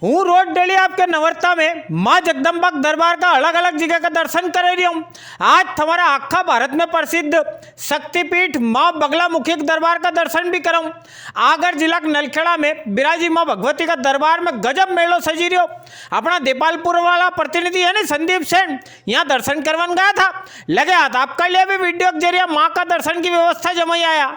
हूँ रोज डेली आपके नवरता में माँ जगदम्बा दरबार का अलग अलग जगह का दर्शन कर रही हूँ। आज हमारा आखा भारत में प्रसिद्ध शक्तिपीठ माँ बगलामुखी दरबार का दर्शन भी कराऊँ। आगर जिला नलखेड़ा में बिराजी माँ भगवती का दरबार में गजब मेलो सजी रही हो। अपना देपालपुर वाला प्रतिनिधि है ना संदीप सेन यहाँ दर्शन करवाने गया था। लगे हाथ आपके लिए भी वीडियो के जरिए माँ का दर्शन की व्यवस्था जमाई आया।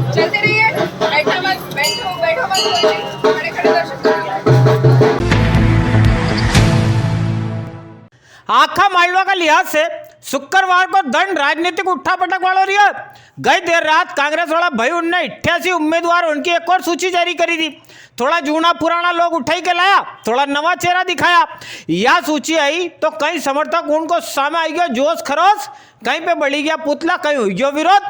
चलते रहिए, बैठो मत खड़े खड़े दर्शन करो। आखा मालवा का लिहाज से शुक्रवार को दंड राजनीतिक उठापटक वालों रही है। गई देर रात कांग्रेस वाला भाई उनने 88 उम्मीदवार उनकी एक और सूची जारी करी थी। थोड़ा जूना पुराना लोग उठाई के लाया, थोड़ा नवा चेहरा दिखाया। यह सूची आई तो कई समर्थक उनको सामने आई गया जोश खरोश, कहीं पे बढ़ी गया पुतला, कहीं हुई गया विरोध।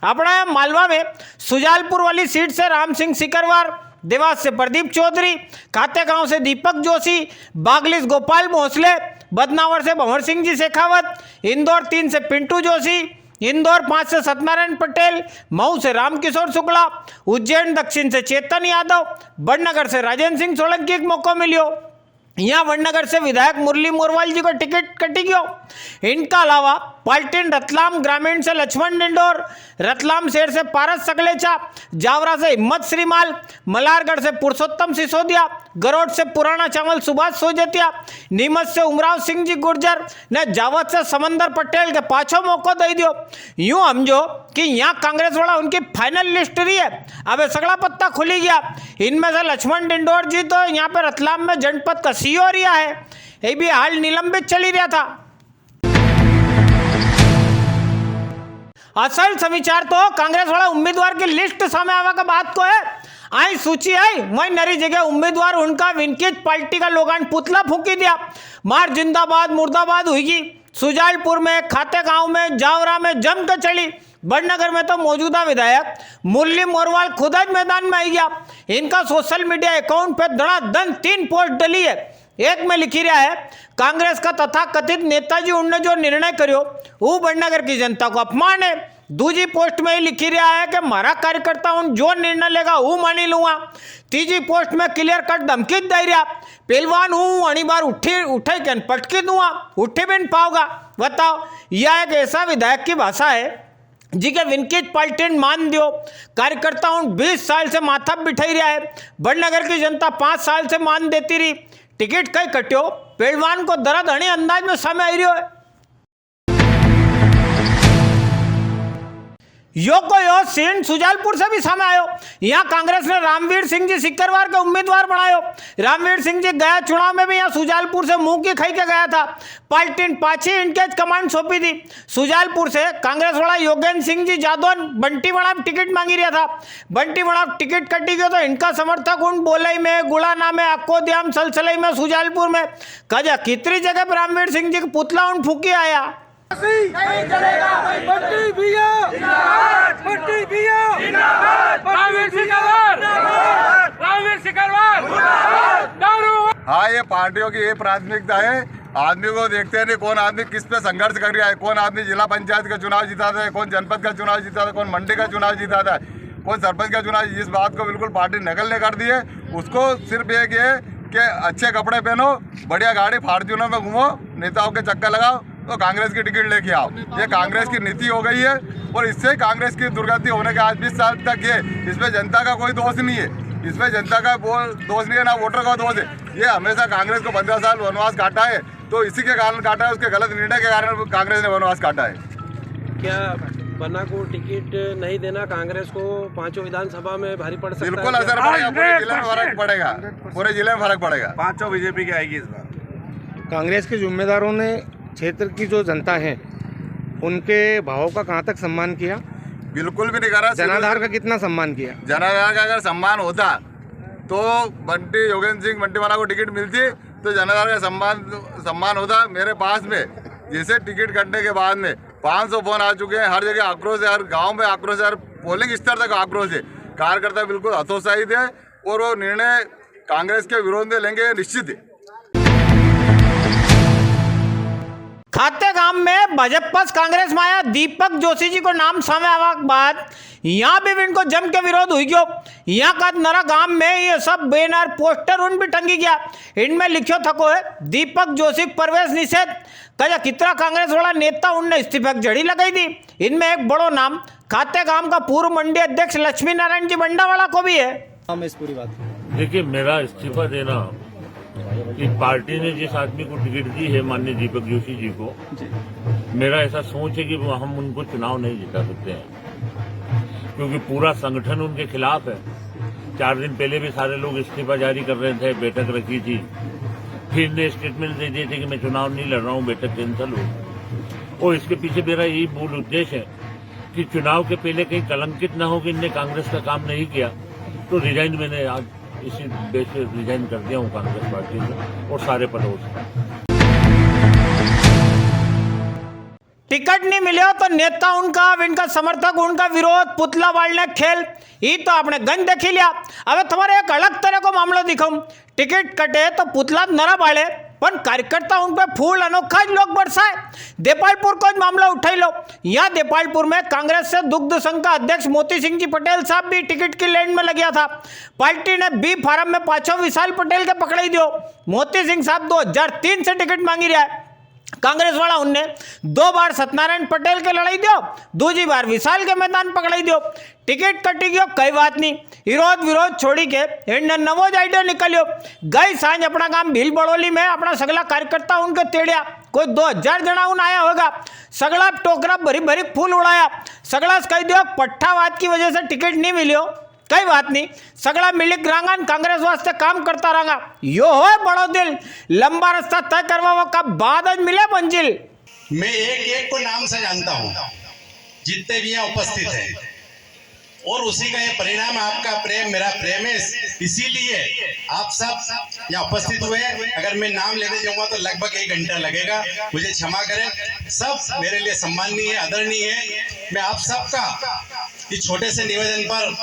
अपना मालवा में सुजालपुर वाली सीट से राम सिंह सिकरवार, देवास से प्रदीप चौधरी, खातेगांव से दीपक जोशी, बागलिस गोपाल भोसले, बदनावर से भंवर सिंह जी शेखावत, इंदौर 3 से पिंटू जोशी, इंदौर 5 से सत्यनारायण पटेल, मऊ से रामकिशोर शुक्ला, उज्जैन दक्षिण से चेतन यादव, बड़नगर से राजेंद्र सिंह सोलंकी को मौका मिलियो। यहाँ वडनगर से विधायक मुरली मोरवाल जी को टिकट कटी गयो। इनका अलावा पाल्टिन रतलाम ग्रामीण से लक्ष्मण डिंडोर, रतलाम शहर से पारस सकलेचा, जावरा से हिम्मत श्रीमाल, मलारगढ़ से पुरुषोत्तम सिसोदिया, गरोड से पुराना चावल सुभाष सोजतिया, नीमच से उमराव सिंह जी गुर्जर ने जावत से समंदर पटेल के पाछो मौको दे दियो। यूं समझो कि यहाँ कांग्रेस वाला उनकी फाइनल लिस्ट रही है। अब सगड़ा पत्ता खुली गया। इनमें से लक्ष्मण डिंडोर जी तो यहाँ पे रतलाम में जनपद का सीओ रिया है, ये भी हाल निलंबित चली रहा था। असल समाचार तो कांग्रेस वाला उम्मीदवार की लिस्ट सामने आवा का बात को है। आई सूची आई वही नरी जगह उम्मीदवार उनका विनकित पार्टी का लोगान पुतला फूकी दिया। मार जिंदाबाद मुर्दाबाद हुई। सुजालपुर में, खातेगांव में, जावरा में जम के चली। बड़नगर में तो मौजूदा विधायक मुरली मोरवाल खुद आज मैदान में आई गया। इनका सोशल मीडिया अकाउंट पे धड़ाधड़ 3 पोस्ट डली है। एक में लिखी रहा है कांग्रेस का तथा कथित नेताजी उनने जो निर्णय करो वो बड़नगर की जनता को अपमान है। दूसरी पोस्ट में ही लिखी रहा है कि मारा कार्यकर्ता उन जो निर्णय लेगा वो मानी लूंगा। तीसरी पोस्ट में क्लियर कट धमकी दे रहा पहलवान हूँ अणी बार उठे के पटकी दूंगा, उठे भी नहीं पाओगा। बताओ, यह एक ऐसा विधायक की भाषा है जी के विनकित पाल्टिन मान दियो। कार्यकर्ता उन 20 साल से माथा बिठाई रहा है। बड़नगर की जनता 5 साल से मान देती रही। टिकट कई कट्यो पहलवान को दर्द हणी अंदाज में सामने आई रही है। यो को यो सीन सुजालपुर से भी सामने आयो। यहाँ कांग्रेस ने रामवीर सिंह जी सिकरवार का उम्मीदवार बनायो। रामवीर सिंह जी गया चुनाव में भी यहाँ सुजालपुर से मुंह की खाई के गया था। पाल्टिन पाछी इनके कमांड सौंपी थी। सुजालपुर से कांग्रेस वाला योगेंद्र सिंह जी जादौन बंटी बड़ा टिकट मांगी रहा था। बंटी बड़ा टिकट कटी गयो तो इनका समर्थक उन बोलई में, गुड़ाना में, अकोदियाम, सलसलई में, सुजालपुर में कजा कितनी जगह पर रामवीर सिंह जी का पुतला उन फूकी आया। नहीं चलेगा बंटी भैया जिंदाबाद, बंटी भैया जिंदाबाद, रामवीर सिकरवार जिंदाबाद। हाँ, ये पार्टियों की ये प्राथमिकता है। आदमी को देखते नहीं कौन आदमी किस पे संघर्ष कर रहा है। कौन आदमी जिला पंचायत का चुनाव जीता है, कौन जनपद का चुनाव जीता है, कौन मंडी का चुनाव जीता है, कौन सरपंच का चुनाव। इस बात को बिल्कुल पार्टी नकल ने कर दी है। उसको सिर्फ एक ये कि अच्छे कपड़े पहनो, बढ़िया गाड़ी फार्चूनर में घूमो, नेताओं के चक्कर लगाओ तो कांग्रेस की टिकट लेके आओ। ये कांग्रेस की नीति हो गई है और इससे कांग्रेस की दुर्गति होने के आज 20 साल तक ये इसमें जनता का कोई दोष नहीं है। इसमें जनता का दोष नहीं है, ना वोटर का दोष है। ये हमेशा कांग्रेस को 15 साल वनवास काटा है, तो इसी के कारण काटा है। उसके गलत निर्णय के कारण कांग्रेस ने वनवास काटा है। क्या बन्ना को टिकट नहीं देना कांग्रेस को 5 विधानसभा में भारी पड़ सकता है? बिल्कुल असर पड़ेगा, पूरे जिले में फर्क पड़ेगा, पूरे जिले में फर्क पड़ेगा। 5 बीजेपी की आएगी इस बार। कांग्रेस के जिम्मेदारों ने क्षेत्र की जो जनता है उनके भावों का कहाँ तक सम्मान किया? बिल्कुल भी नहीं करा। जनाधार का कितना सम्मान किया? जनाधार का अगर सम्मान होता तो बंटी योगेंद्र सिंह बंटी वाला को टिकट मिलती तो जनाधार का सम्मान होता। मेरे पास में जैसे टिकट कटने के बाद में 500 फोन आ चुके हैं। हर जगह आक्रोश है, हर गांव में आक्रोश है, हर पोलिंग स्तर तक आक्रोश है। कार्यकर्ता बिल्कुल हतोत्साहित है और वो निर्णय कांग्रेस के विरोध में लेंगे निश्चित है। खाते गांव में भाजपा कांग्रेस में आया दीपक जोशी जी को नाम सामने आवा के बाद यहाँ भी इनको जम के विरोध हुई गयो। यहाँ का नरा गांव में ये सब बैनर पोस्टर उन भी टंगी गया। इनमें लिखो थको है दीपक जोशी प्रवेश निषेध। कहा कितना कांग्रेस वाला नेता उनने इस्तीफे की जड़ी लगाई थी। इनमें एक बड़ो नाम खाते गांव का पूर्व मंडी अध्यक्ष लक्ष्मी नारायण जी बंडावाला को भी है। देखिए, मेरा इस्तीफा देना इस पार्टी ने जिस आदमी को टिकट दी है माननीय दीपक जोशी जी को, मेरा ऐसा सोच है कि हम उनको चुनाव नहीं जिता सकते हैं, क्योंकि पूरा संगठन उनके खिलाफ है। 4 दिन पहले भी सारे लोग इस्तीफा जारी कर रहे थे, बैठक रखी थी, फिर ने स्टेटमेंट दे दिए थे कि मैं चुनाव नहीं लड़ रहा हूँ, बैठक कैंसिल हो। और इसके पीछे मेरा यही मूल उद्देश्य है कि चुनाव के पहले कहीं कलंकित न हो कि इनने कांग्रेस का काम नहीं किया। तो रिजाइन मैंने आज इसी बेस पे रिजाइन कर दिया हूँ कांग्रेस पार्टी से और सारे पदों से। टिकट नहीं मिले तो नेता उनका, इनका समर्थक उनका विरोध, पुतला बालने खेल, ये तो आपने गंज देखी लिया। अब तुम्हारे एक अलग तरह को मामला दिखाऊं। टिकट कटे तो पुतला नरा बाले, पर कार्यकर्ता उन पे फूल अनोखा लोग बरसाए। देपालपुर को मामला उठाई लो। यहाँ देपालपुर में कांग्रेस से दुग्ध संघ का अध्यक्ष मोती सिंह जी पटेल साहब भी टिकट की लाइन में लग गया था। पार्टी ने बी फार्म में पाछो विशाल पटेल के पकड़ाई दियो। मोती सिंह साहब 2003 से टिकट मांगी रहा है। कांग्रेस वाला उनने 2 बार सत्यनारायण पटेल के लड़ाई दियो, दूसरी बार विशाल के मैदान पकड़ाई दियो। टिकट कटी गयो, कई बात नहीं, विरोध छोड़ी के इनने नवो आइडिया निकलियो। गई सांझ अपना काम भील बड़ोली में अपना सगला कार्यकर्ता उनके तेड़िया। कोई 2000 जना उन आया होगा। सगला टोकरा भरी भरी फूल उड़ाया। सगला कह दियो पट्टावाद की वजह से टिकट नहीं मिलियो, कई बात नहीं, सगड़ा मिलिक रांगन कांग्रेस वास्ते काम करता रहा। यो हो बड़ो दिल, लंबा रास्ता तय करवा का बाद आज मिले मंजिल। मैं एक को नाम से जानता हूँ, जितने भी यहाँ उपस्थित हैं, और उसी का ये परिणाम आपका प्रेम, मेरा प्रेम है। इसीलिए आप सब यहाँ उपस्थित हुए। अगर मैं नाम लेने जाऊंगा तो लगभग 1 घंटा लगेगा, मुझे क्षमा करें। सब मेरे लिए सम्माननीय है, आदरणीय है। मैं आप सबका इस छोटे से निवेदन पर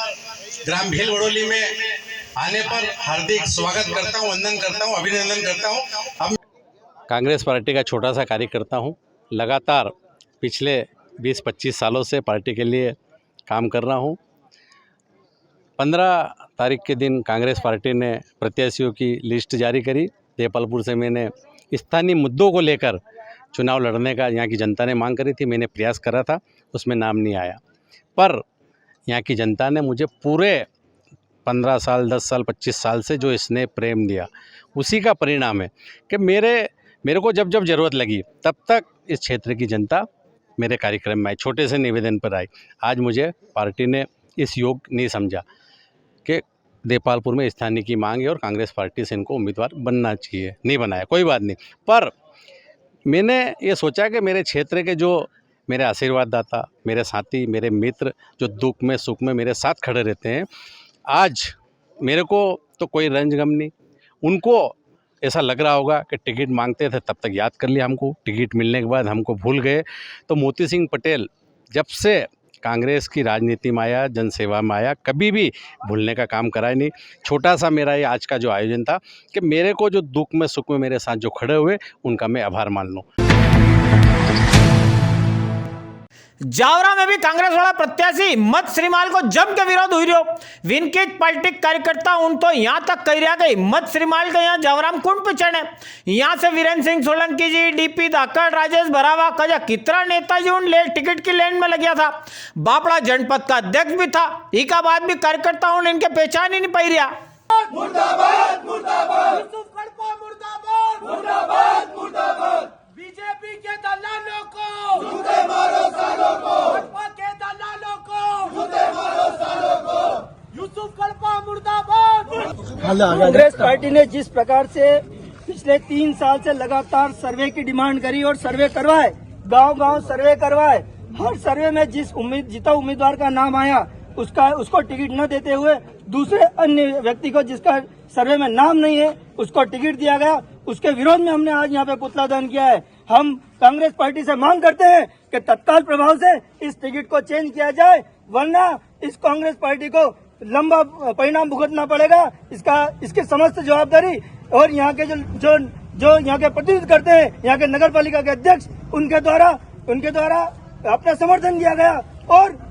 ग्राम भील बड़ोली में आने पर हार्दिक स्वागत करता हूं, वंदन करता हूं, अभिनंदन करता हूं। अब कांग्रेस पार्टी का छोटा सा कार्यकर्ता हूं। लगातार पिछले 20-25 सालों से पार्टी के लिए काम कर रहा हूं। 15 तारीख के दिन कांग्रेस पार्टी ने प्रत्याशियों की लिस्ट जारी करी। देपालपुर से मैंने स्थानीय मुद्दों को लेकर चुनाव लड़ने का यहाँ की जनता ने मांग करी थी। मैंने प्रयास करा था, उसमें नाम नहीं आया, पर यहाँ की जनता ने मुझे पूरे 15 साल, 10 साल, 25 साल से जो स्नेह प्रेम दिया, उसी का परिणाम है कि मेरे को जब जब ज़रूरत लगी तब तक इस क्षेत्र की जनता मेरे कार्यक्रम में आई, छोटे से निवेदन पर आई। आज मुझे पार्टी ने इस योग्य नहीं समझा कि देपालपुर में स्थानीय की मांग है और कांग्रेस पार्टी से इनको उम्मीदवार बनना चाहिए, नहीं बनाया, कोई बात नहीं। पर मैंने ये सोचा कि मेरे क्षेत्र के जो मेरे आशीर्वाददाता, मेरे साथी, मेरे मित्र जो दुख में सुख में मेरे साथ खड़े रहते हैं, आज मेरे को तो कोई रंज गम नहीं। उनको ऐसा लग रहा होगा कि टिकट मांगते थे तब तक याद कर लिया हमको, टिकट मिलने के बाद हमको भूल गए। तो मोती सिंह पटेल जब से कांग्रेस की राजनीति में आया, जनसेवा में आया, कभी भी भूलने का काम करा ही नहीं। छोटा सा मेरा ये आज का जो आयोजन था कि मेरे को जो दुख में सुख में मेरे साथ जो खड़े हुए, उनका मैं आभार मान लूँ। जावरा में भी कांग्रेस वाला प्रत्याशी हिम्मत श्रीमाल को जम के विरोध हुई रहो। विनकित पार्टी कार्यकर्ता उन तो यहाँ तक कह रहा कि हिम्मत श्रीमाल के यहाँ जावरा में कौन पिछड़े। यहाँ से वीरेंद्र सिंह सोलंकी जी, डीपी धाकड़, राजेश भरावा, कजा कितना नेताजी उन टिकट की लाइन में लग गया था। बापड़ा जनपद का अध्यक्ष भी था। ई का बाद भी कार्यकर्ताओं ने इनके पहचान ही नहीं पाई रहा। मुर्दाबाद मुर्दाबाद, यूसुफ कड़पा मुर्दाबाद मुर्दाबाद मुर्दाबाद। बीजेपी के दलालों को जूते मारो सालों को, भाजपा के दलालों को जूते मारो सालों को। यूसुफ कड़पा मुर्दाबाद। कांग्रेस पार्टी ने जिस प्रकार से पिछले 3 साल से लगातार सर्वे की डिमांड करी और सर्वे करवाए, गांव-गांव सर्वे करवाए, हर सर्वे में जिता उम्मीदवार का नाम आया उसको टिकट न देते हुए दूसरे अन्य व्यक्ति को जिसका सर्वे में नाम नहीं है उसको टिकट दिया गया। उसके विरोध में हमने आज यहाँ पे पुतला दहन किया है। हम कांग्रेस पार्टी से मांग करते हैं कि तत्काल प्रभाव से इस टिकट को चेंज किया जाए, वरना इस कांग्रेस पार्टी को लंबा परिणाम भुगतना पड़ेगा। इसकी समस्त जवाबदारी और यहाँ के जो जो यहाँ के प्रतिनिधित्व करते हैं, यहाँ के नगर पालिका के अध्यक्ष, उनके द्वारा अपना समर्थन दिया गया और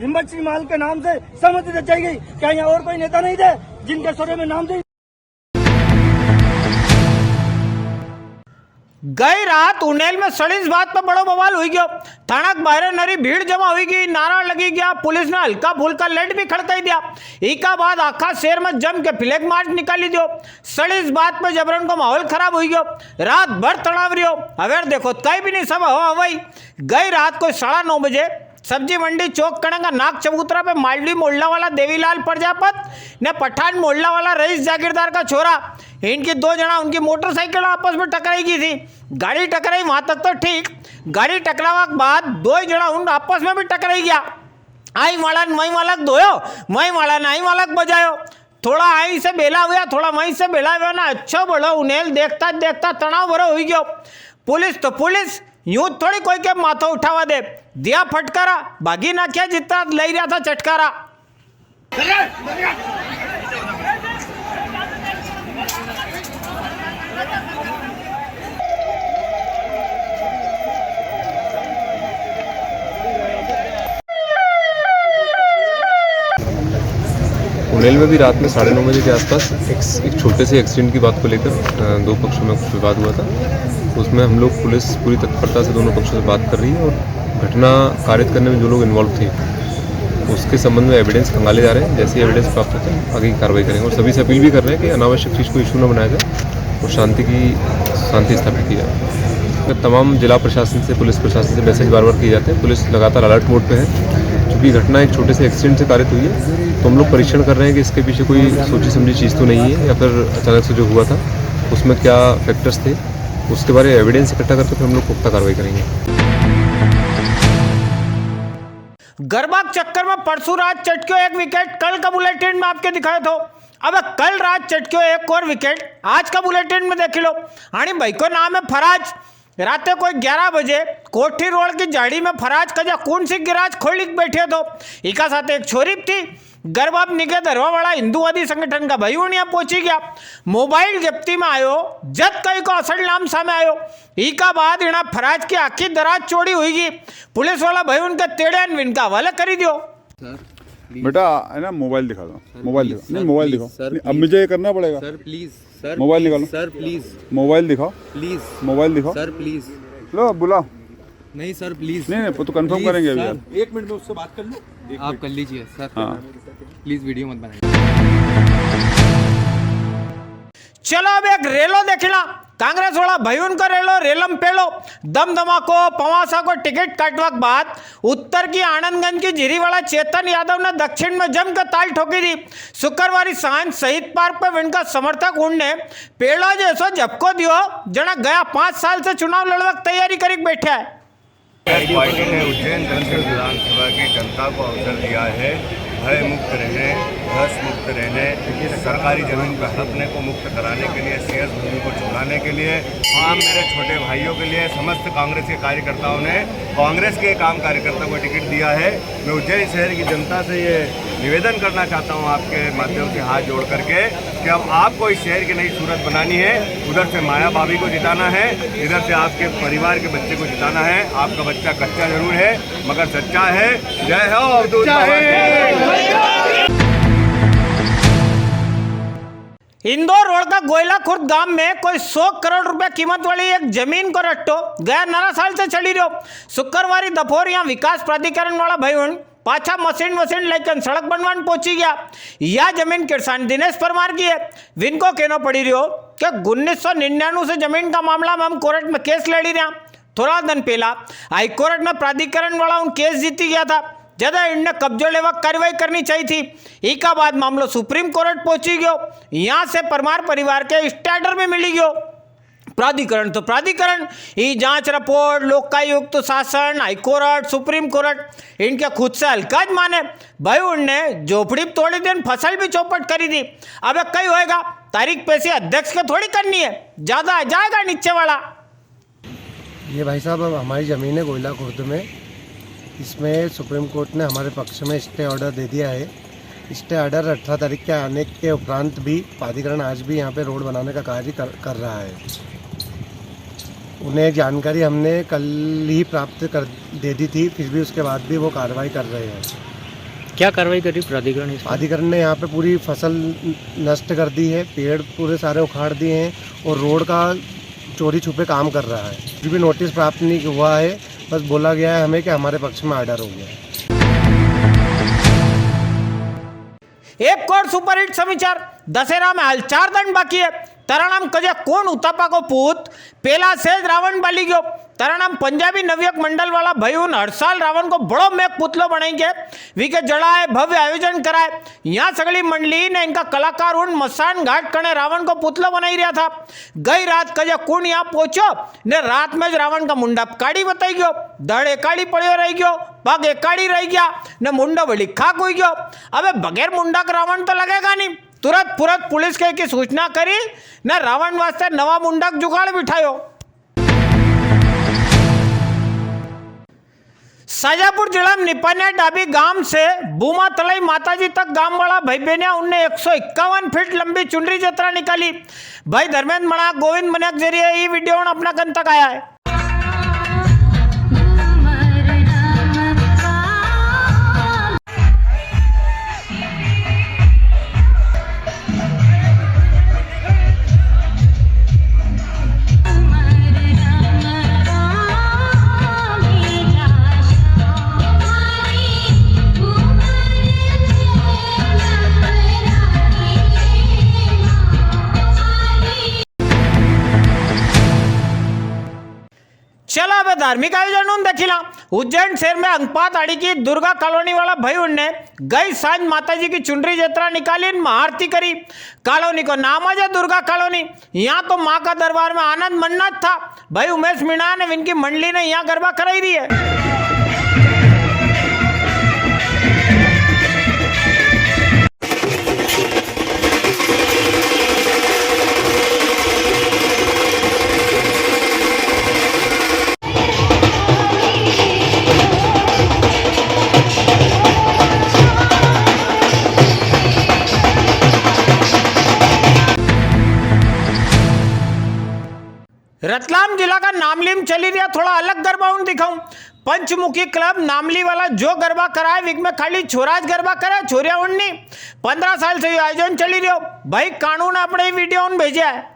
हिम्मत सिंह माल के नाम से सहमति जताई गई। क्या यहाँ और कोई नेता नहीं थे जिनके स्वर में नाम थे? गई रात उनेल में सड़ी इस बात पर बड़ो बवाल हुई गयो। थाना बाहर नरी भीड़ जमा हुई गई, नारा लगी गया, पुलिस ने हल्का फुल्का लेट भी खड़काई दिया। इका बाद आखा शहर में जम के फ्लैग मार्च निकाली दियो। सड़ी इस बात पर जबरन को माहौल खराब हुई गयो, रात भर तनाव रियो। अवेर देखो कहीं भी नहीं, सब हवा हवाई। गई रात को 9:30 बजे सब्जी मंडी चौक कणंगा नाग चबूतरा पे मालवी मोहल्ला वाला देवीलाल प्रजापत ने पठान मोहल्ला वाला रईस जागीरदार का छोरा, इनकी 2 जना उनकी मोटरसाइकिल आपस में टकराई की थी। गाड़ी टकराई वहां तक तो ठीक, गाड़ी टकरावा के बाद 2 जना उन आपस में भी टकराई गया। आई वाला मई वालक धोयो, मई वाला ने आई वालक बजायो। थोड़ा आई से बेला हुआ, थोड़ा मई से बेला हुआ ना, अच्छा बड़ो उनेल देखता देखता तनाव भरो हुई गयो। पुलिस तो पुलिस, यूं थोड़ी कोई के माथा उठावा दे, दिया फटकारा, भागी ना क्या जितना ले रहा था चटकारा। उनेल में भी रात में 9:30 बजे के आसपास एक छोटे से एक्सीडेंट की बात को लेकर 2 पक्षों में कुछ विवाद हुआ था। उसमें हम लोग पुलिस पूरी तत्परता से दोनों पक्षों से बात कर रही है और घटना कारित करने में जो लोग इन्वॉल्व थे उसके संबंध में एविडेंस खंगाले जा रहे हैं। जैसे एविडेंस प्राप्त होता है आगे की कार्रवाई करेंगे और सभी से अपील भी कर रहे हैं कि अनावश्यक चीज़ को इशू न बनाया जाए और शांति स्थापित की जाए। तमाम जिला प्रशासन से, पुलिस प्रशासन से मैसेज बार बार किए जाते हैं। पुलिस लगातार अलर्ट मोड पे है। चूँकि घटना एक छोटे से एक्सीडेंट से कारित हुई है तो हम लोग परीक्षण कर रहे हैं कि इसके पीछे कोई सोची समझी चीज़ तो नहीं है या फिर अचानक से जो हुआ था उसमें क्या फैक्टर्स थे, उसके बारे में एविडेंस इकट्ठा करके फिर हम लोग पुख्ता कार्रवाई करेंगे। गरबा चक्कर में परसों रात चटक्यो 1 विकेट, कल का बुलेटिन में आपके दिखाए तो अब कल रात चटक्यो 1 और विकेट, आज का बुलेटिन में देख लो। आणि भाई को नाम है फराज। रात कोई 11 बजे कोठी रोड की झाड़ी में फराज कजा कौन सी गिराज खोली बैठे तो इका साथ एक छोरी थी। गरबाब निगे धरवा वाला हिंदूवादी संगठन का भाई यहाँ पहुंची गया, मोबाइल जप्ती में आयो, जद कई को असल नाम सामने आयो। इका बाद इना फराज की आखी दराज चोरी हुई, पुलिस वाला भाई उनके तेड़े अनविन का हवाला कर दियो। बेटा है ना, मोबाइल दिखा दो, मोबाइल दिखाओ, नहीं मोबाइल दिखाओ, अब मुझे ये करना पड़ेगा सर, प्लीज सर, मोबाइल निकालो सर, प्लीज मोबाइल दिखाओ, प्लीज मोबाइल दिखाओ सर, प्लीज लो बुलाओ। नहीं सर प्लीज, नहीं तो कंफर्म करेंगे अभी यार। 1 मिनट में उससे बात कर लो, आप कर लीजिए सर। हाँ प्लीज वीडियो मत बनाइए। चलो अब एक रेलो देखना, कांग्रेस वाला भयून का रेलो रेलम पेलो दमदमा को पवासा को टिकट काटवा के बाद उत्तर की आनंदगंज की झिरीवाला चेतन यादव ने दक्षिण में जमकर ताल ठोकी थी। शुक्रवार सांझ शहीद पार्क पर उनका समर्थक उनने पेड़ो जैसो झपको दियो जना गया 5 साल से चुनाव लड़वा की तैयारी करी बैठा है। पार्टी ने उज्जैन दक्षिण विधानसभा की जनता को अवसर दिया है भय मुक्त रहने, धस मुक्त रहने, सरकारी जमीन पर हड़पने को मुक्त कराने के लिए, शेयर भूमि को छुड़ाने के लिए, आम मेरे छोटे भाइयों के लिए समस्त कांग्रेस के कार्यकर्ताओं ने कांग्रेस के एक आम कार्यकर्ता को टिकट दिया है। मैं उज्जैन शहर की जनता से ये निवेदन करना चाहता हूँ आपके माध्यम से हाथ जोड़ करके कि अब आपको इस शहर की नई सूरत बनानी है। उधर से माया भाभी को जिताना है, इधर से आपके परिवार के बच्चे को जिताना है। आपका बच्चा कच्चा जरूर है मगर सच्चा है। जय हो अवधूत बाबा। इंदौर रोड का गोयला खुर्द गांव में कोई 100 करोड़ रुपया कीमत वाली एक जमीन को रट्टो गया 9 साल से चली रहो। शुक्रवारी दोपहर यहाँ विकास प्राधिकरण वाला भाई पाछा मशीन लेकर सड़क बनवान पहुंची गया। यह जमीन किसान दिनेश परमार की है। विनको कहना पड़ी रही हो कि 1999 से जमीन का मामला में हम कोर्ट में केस लड़ी रहे। थोड़ा दिन पहला हाई कोर्ट में प्राधिकरण वाला उन केस जीती गया था, ज्यादा इनने कब्जो लेवा कार्रवाई करनी चाहिए थी। एक का बाद मामलो सुप्रीम कोर्ट पहुंची गयो। यहां से परमार परिवार के स्टेटर में मिली गयो। प्राधिकरण तो प्राधिकरण ये जांच रिपोर्ट, लोकायुक्त शासन, हाईकोर्ट, सुप्रीम कोर्ट इनके खुद से हल्का माने भाई उनने झोपड़ी तोड़ी दिन फसल भी चौपट करी थी। अब कई होएगा तारीख पैसे अध्यक्ष के थोड़ी करनी है, ज्यादा आ जाएगा नीचे वाला। ये भाई साहब अब हमारी ज़मीन है गोयला खुर्द में, इसमें सुप्रीम कोर्ट ने हमारे पक्ष में स्टे ऑर्डर दे दिया है स्टे ऑर्डर 18 तारीख के आने के उपरांत भी प्राधिकरण आज भी यहाँ पे रोड बनाने का कार्य कर रहा है। उन्हें जानकारी हमने कल ही प्राप्त कर दे दी थी, फिर भी उसके बाद भी वो कार्रवाई कर रहे हैं। क्या कार्रवाई करी प्राधिकरण? प्राधिकरण ने यहाँ पे पूरी फसल नष्ट कर दी है, पेड़ पूरे सारे उखाड़ दिए हैं और रोड का चोरी छुपे काम कर रहा है। फिर भी नोटिस प्राप्त नहीं हुआ है, बस बोला गया है हमें कि हमारे पक्ष में ऑर्डर हो गया है। एक और सुपरहिट समाचार। दशहरा में हाल 4 दिन बाकी है। तराणाम कजे कोण उतापा को पूत पेला से रावण बाली गयो। तराणाम पंजाबी नवयुवक मंडल वाला भाई उन हर साल रावण को बड़ो मेघ पुतलो बनाएंगे, विके जड़ाए भव्य आयोजन कराए। यहाँ सगली मंडली ने इनका कलाकार उन मसान घाट कने रावण को पुतलो बनाई रहा था। गई रात कजे कोण यहाँ पहुंचो ने रात में ज रावण का मुंडा काढ़ी बताई गयो, दड़ एकाड़ी पड़ियो रही गयो, पग एकाड़ी रही गया ने मुंडो बड़ी खाक हुई गयो। अबे बगैर मुंडा का रावण तो लगेगा नहीं। तुरंत पुलिस के की सूचना करी ने रावण वास्ते नवा मुंडक जुगाड़ बिठायो। शाजापुर जिला में निपानिया डाबी गांव से बूमा तलाई माताजी तक गांव वाला भाई बहनिया उनने 151 फीट लंबी चुनरी यात्रा निकाली। भाई धर्मेंद्र मणा गोविंद मनिया जरिए ये वीडियो अपना गन तक आया है। चलो अब धार्मिक आयोजन देखिला। उज्जैन शहर में अंकपात आड़ी की दुर्गा कॉलोनी वाला भाई उनने गई सांझ माताजी की चुनरी यात्रा निकाली, महाआरती करी। कॉलोनी को नाम है दुर्गा कॉलोनी। यहाँ तो माँ का दरबार में आनंद मन्नत था। भाई उमेश मीणा ने इनकी मंडली ने यहाँ गरबा कराई रही है। रतलाम जिला का नामली में चली रहा थोड़ा अलग गरबा दिखाऊं। पंचमुखी क्लब नामली वाला जो गरबा कराए विक में खाली छोराज गरबा करे, छोरिया उन्नी 15 साल से आयोजन चली रहो। भाई कानून अपने वीडियो भेजा है।